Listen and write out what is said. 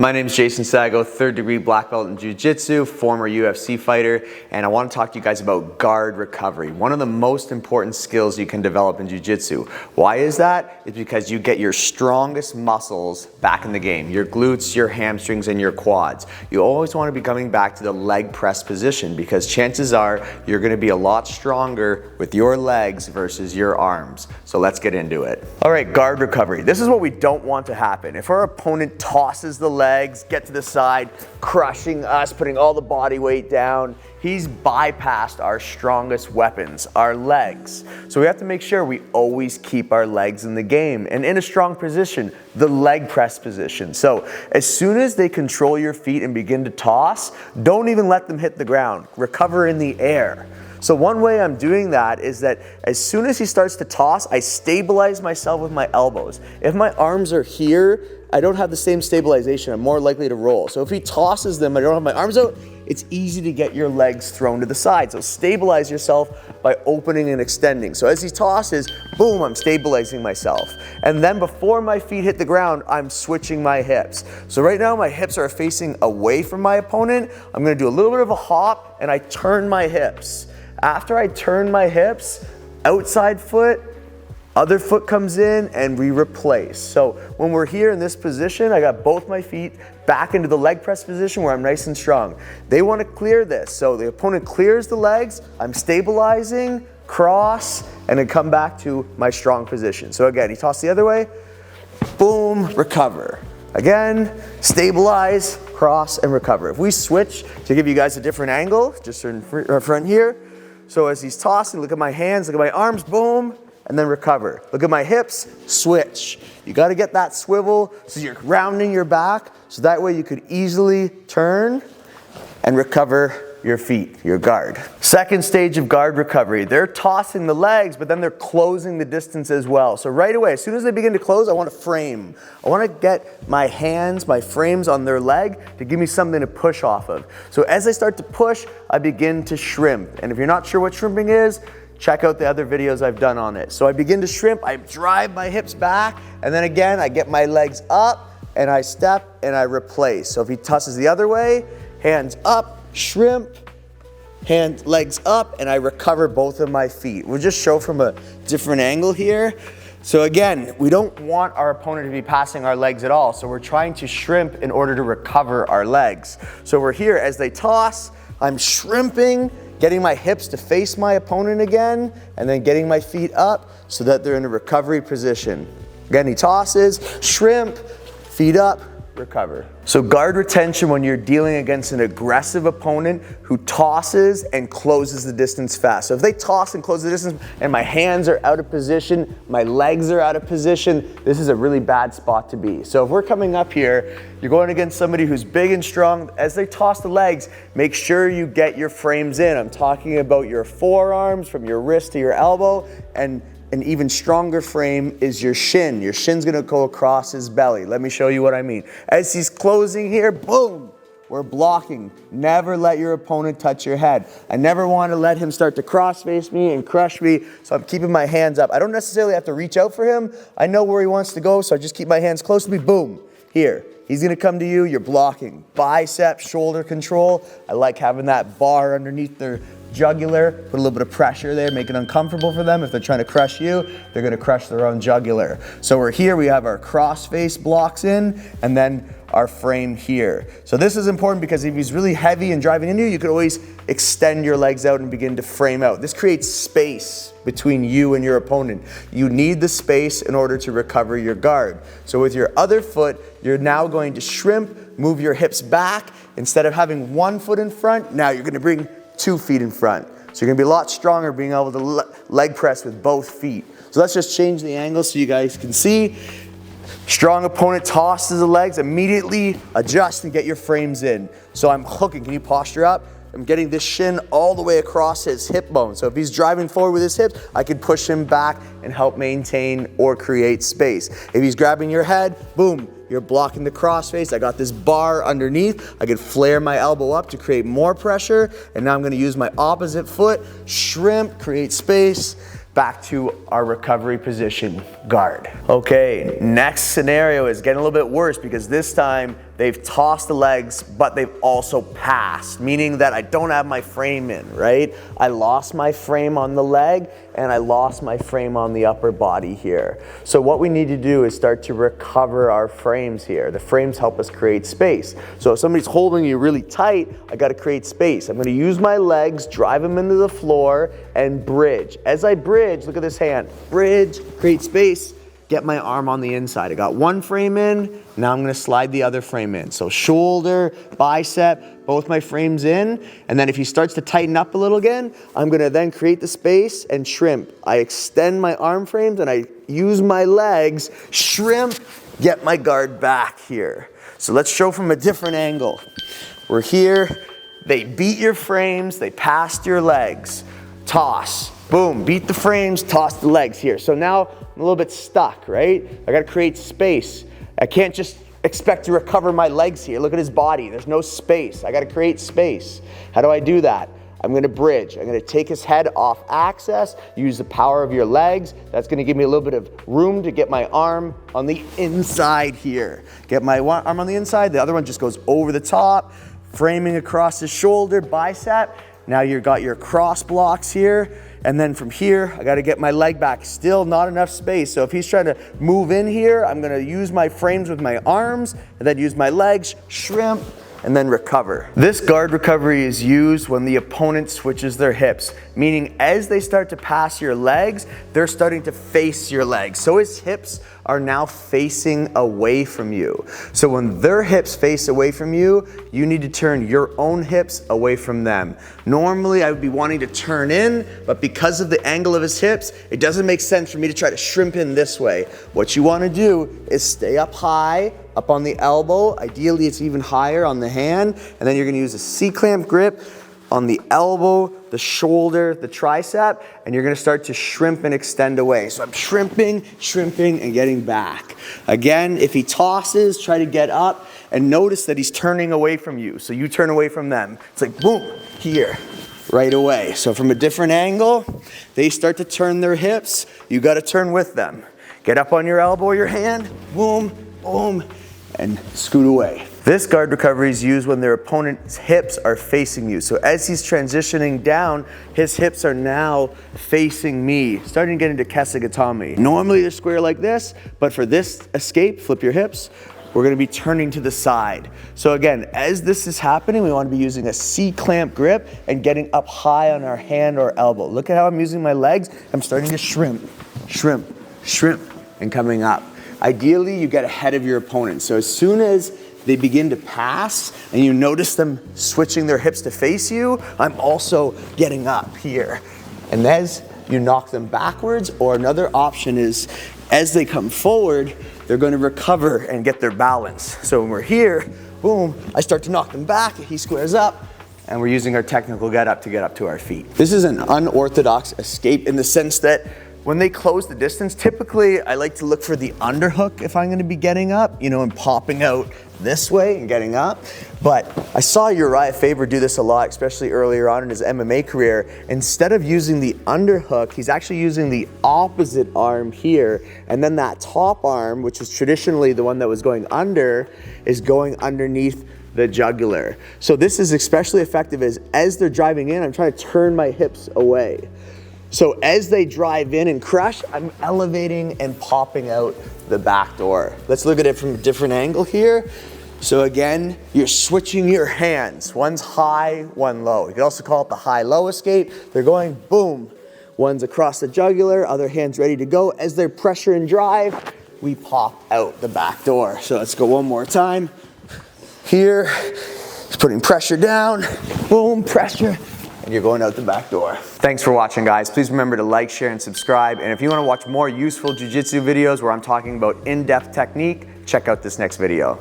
My name is Jason Sago, 3rd degree black belt in Jiu-Jitsu, former UFC fighter, and I want to talk to you guys about guard recovery, one of the most important skills you can develop in Jiu-Jitsu. Why is that? It's because you get your strongest muscles back in the game, your glutes, your hamstrings, and your quads. You always want to be coming back to the leg press position because chances are you're going to be a lot stronger with your legs versus your arms. So let's get into it. All right, guard recovery. This is what we don't want to happen. If our opponent tosses the legs, get to the side, crushing us, putting all the body weight down, he's bypassed our strongest weapons, our legs. So we have to make sure we always keep our legs in the game and in a strong position, the leg press position. So as soon as they control your feet and begin to toss, don't even let them hit the ground. Recover in the air. So one way I'm doing that is that as soon as he starts to toss, I stabilize myself with my elbows. If my arms are here, I don't have the same stabilization. I'm more likely to roll. So if he tosses them, I don't have my arms out, it's easy to get your legs thrown to the side. So stabilize yourself by opening and extending. So as he tosses, boom, I'm stabilizing myself. And then before my feet hit the ground, I'm switching my hips. So right now my hips are facing away from my opponent. I'm gonna do a little bit of a hop and I turn my hips. After I turn my hips, outside foot, other foot comes in and we replace. So when we're here in this position, I got both my feet back into the leg press position where I'm nice and strong. They want to clear this. So the opponent clears the legs, I'm stabilizing, cross, and then come back to my strong position. So again, he tossed the other way, boom, recover. Again, stabilize, cross, and recover. If we switch to give you guys a different angle, just in front here. So as he's tossing, look at my hands, look at my arms, boom, and then recover. Look at my hips, switch. You gotta get that swivel so you're rounding your back, so that way you could easily turn and recover your feet, your guard. Second stage of guard recovery, they're tossing the legs, but then they're closing the distance as well. So right away, as soon as they begin to close, I want to frame. I want to get my hands, my frames on their leg to give me something to push off of. So as I start to push, I begin to shrimp. And if you're not sure what shrimping is, check out the other videos I've done on it. So I begin to shrimp, I drive my hips back, and then again, I get my legs up, and I step, and I replace. So if he tosses the other way, hands up, shrimp, legs up, and I recover both of my feet. We'll just show from a different angle here. So again, we don't want our opponent to be passing our legs at all, so we're trying to shrimp in order to recover our legs. So we're here, as they toss, I'm shrimping, getting my hips to face my opponent again, and then getting my feet up so that they're in a recovery position. Again, he tosses, shrimp, feet up, recover. So guard retention when you're dealing against an aggressive opponent who tosses and closes the distance fast. So if they toss and close the distance and my hands are out of position, my legs are out of position, this is a really bad spot to be. So if we're coming up here, you're going against somebody who's big and strong, as they toss the legs, make sure you get your frames in. I'm talking about your forearms from your wrist to your elbow, and an even stronger frame is your shin. Your shin's gonna go across his belly. Let me show you what I mean. As he's closing here, boom, we're blocking. Never let your opponent touch your head. I never want to let him start to cross face me and crush me, so I'm keeping my hands up. I don't necessarily have to reach out for him. I know where he wants to go, so I just keep my hands close to me, boom, here. He's gonna come to you, you're blocking. Bicep, shoulder control. I like having that bar underneath their jugular, put a little bit of pressure there, make it uncomfortable for them. If they're trying to crush you, they're gonna crush their own jugular. So we're here, we have our cross face blocks in, and then our frame here. So this is important because if he's really heavy and driving into you, you could always extend your legs out and begin to frame out. This creates space between you and your opponent. You need the space in order to recover your guard. So with your other foot, you're now going to shrimp, move your hips back. Instead of having one foot in front, now you're gonna bring 2 feet in front. So you're gonna be a lot stronger being able to leg press with both feet. So let's just change the angle so you guys can see. Strong opponent tosses the legs, immediately adjust and get your frames in. So I'm hooking, can you posture up? I'm getting this shin all the way across his hip bone. So if he's driving forward with his hips, I can push him back and help maintain or create space. If he's grabbing your head, boom, you're blocking the crossface. I got this bar underneath. I could flare my elbow up to create more pressure. And now I'm gonna use my opposite foot, shrimp, create space, back to our recovery position, guard. Okay, next scenario is getting a little bit worse because this time they've tossed the legs, but they've also passed, meaning that I don't have my frame in, right? I lost my frame on the leg and I lost my frame on the upper body here. So what we need to do is start to recover our frames here. The frames help us create space. So if somebody's holding you really tight, I gotta create space. I'm gonna use my legs, drive them into the floor, and bridge. As I bridge, look at this hand, bridge, create space, get my arm on the inside. I got one frame in, now I'm gonna slide the other frame in. So shoulder, bicep, both my frames in, and then if he starts to tighten up a little again, I'm gonna then create the space and shrimp. I extend my arm frames and I use my legs, shrimp, get my guard back here. So let's show from a different angle. We're here, they beat your frames, they passed your legs. Toss, boom, beat the frames, toss the legs here. So now I'm a little bit stuck, right? I gotta create space. I can't just expect to recover my legs here. Look at his body, there's no space. I gotta create space. How do I do that? I'm gonna bridge. I'm gonna take his head off axis, use the power of your legs. That's gonna give me a little bit of room to get my arm on the inside here. Get my arm on the inside, the other one just goes over the top, framing across his shoulder, bicep. Now you've got your cross blocks here, and then from here, I gotta get my leg back. Still not enough space, so if he's trying to move in here, I'm gonna use my frames with my arms, and then use my legs, shrimp, and then recover. This guard recovery is used when the opponent switches their hips, meaning as they start to pass your legs, they're starting to face your legs. So his hips are now facing away from you. So when their hips face away from you, you need to turn your own hips away from them. Normally I would be wanting to turn in, but because of the angle of his hips, it doesn't make sense for me to try to shrimp in this way. What you wanna do is stay up high, up on the elbow. Ideally it's even higher on the hand, and then you're gonna use a C-clamp grip on the elbow, the shoulder, the tricep, and you're gonna start to shrimp and extend away. So I'm shrimping, and getting back. Again, if he tosses, try to get up, and notice that he's turning away from you. So you turn away from them. It's like boom, here, right away. So from a different angle, they start to turn their hips, you gotta turn with them. Get up on your elbow or your hand, boom, boom, and scoot away. This guard recovery is used when their opponent's hips are facing you. So as he's transitioning down, his hips are now facing me, starting to get into Kesagatame. Normally they're square like this, but for this escape, flip your hips, we're gonna be turning to the side. So again, as this is happening, we wanna be using a C-clamp grip and getting up high on our hand or elbow. Look at how I'm using my legs. I'm starting to shrimp, and coming up. Ideally, you get ahead of your opponent. So as soon as they begin to pass and you notice them switching their hips to face you, I'm also getting up here. And as you knock them backwards, or another option is as they come forward, they're gonna recover and get their balance. So when we're here, boom, I start to knock them back, he squares up, and we're using our technical get up to get up to our feet. This is an unorthodox escape in the sense that when they close the distance, typically I like to look for the underhook if I'm gonna be getting up, you know, and popping out this way and getting up. But I saw Uriah Faber do this a lot, especially earlier on in his MMA career. Instead of using the underhook, he's actually using the opposite arm here, and then that top arm, which was traditionally the one that was going under, is going underneath the jugular. So this is especially effective as they're driving in, I'm trying to turn my hips away. So as they drive in and crush, I'm elevating and popping out the back door. Let's look at it from a different angle here. So again, you're switching your hands. One's high, one low. You can also call it the high-low escape. They're going boom. One's across the jugular, other hand's ready to go. As they're pressure and drive, we pop out the back door. So let's go one more time. Here, it's putting pressure down, boom, pressure, and you're going out the back door. Thanks for watching, guys. Please remember to like, share, and subscribe. And if you want to watch more useful jiu-jitsu videos where I'm talking about in-depth technique, check out this next video.